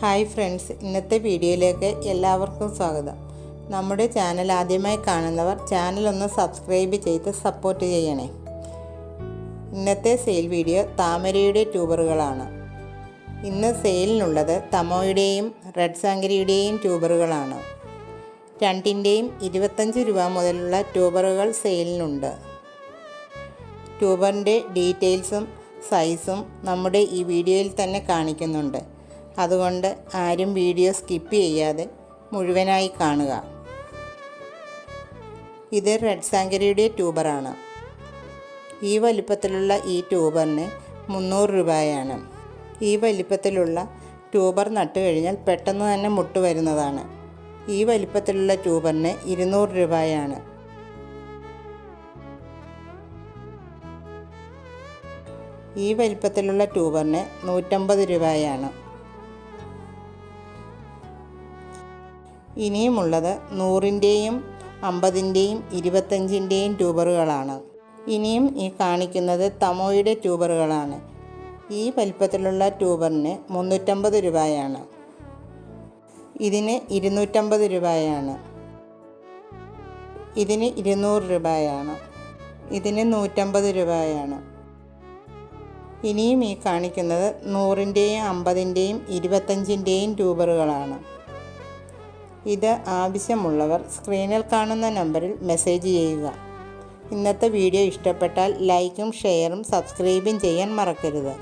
Hi friends, ഇന്നത്തെ വീഡിയോയിലേക്ക് എല്ലാവർക്കും സ്വാഗതം. നമ്മുടെ ചാനൽ ആദ്യമായി കാണുന്നവർ ചാനൽ ഒന്ന് സബ്സ്ക്രൈബ് ചെയ്ത് സപ്പോർട്ട് ചെയ്യണേ. ഇന്നത്തെ സെയിൽ വീഡിയോ താമരയുടെ ട്യൂബറുകളാണ്. ഇന്ന് സെയിലിനുള്ളത് തമോയുടെയും റെഡ് സാങ്കരിയുടെയും ട്യൂബറുകളാണ്. രണ്ടിൻ്റെയും 25 രൂപ മുതലുള്ള ട്യൂബറുകൾ സെയിലിനുണ്ട്. ട്യൂബറിൻ്റെ ഡീറ്റെയിൽസും സൈസും നമ്മുടെ ഈ വീഡിയോയിൽ തന്നെ കാണിക്കുന്നുണ്ട്. അതുകൊണ്ട് ആരും വീഡിയോ സ്കിപ്പ് ചെയ്യാതെ മുഴുവനായി കാണുക. ഇത് റെഡ് സാങ്കരിയുടെ ട്യൂബറാണ്. ഈ വലിപ്പത്തിലുള്ള ഈ ട്യൂബറിന് 300 രൂപയാണ്. ഈ വലിപ്പത്തിലുള്ള ട്യൂബർ നട്ടു കഴിഞ്ഞാൽ പെട്ടെന്ന് തന്നെ മുട്ട് വരുന്നതാണ്. ഈ വലിപ്പത്തിലുള്ള ട്യൂബറിന് 200 രൂപയാണ്. ഈ വലിപ്പത്തിലുള്ള ട്യൂബറിന് 150 രൂപയാണ്. ഇനിയുമുള്ളത് 100ൻ്റെയും 50ൻ്റെയും 25ൻ്റെയും ട്യൂബറുകളാണ്. ഇനിയും ഈ കാണിക്കുന്നത് തമോയുടെ ട്യൂബറുകളാണ്. ഈ വലിപ്പത്തിലുള്ള ട്യൂബറിന് 350 രൂപയാണ്. ഇതിന് 250 രൂപയാണ്. ഇതിന് 200 രൂപയാണ്. ഇതിന് 150 രൂപയാണ്. ഇനിയും ഈ കാണിക്കുന്നത് 100ൻ്റെയും 50ൻ്റെയും 25ൻ്റെയും ട്യൂബറുകളാണ്. ഇത് ആവശ്യമുള്ളവർ സ്ക്രീനിൽ കാണുന്ന നമ്പറിൽ മെസ്സേജ് ചെയ്യുക. ഇന്നത്തെ വീഡിയോ ഇഷ്ടപ്പെട്ടാൽ ലൈക്കും ഷെയറും സബ്സ്ക്രൈബും ചെയ്യാൻ മറക്കരുത്.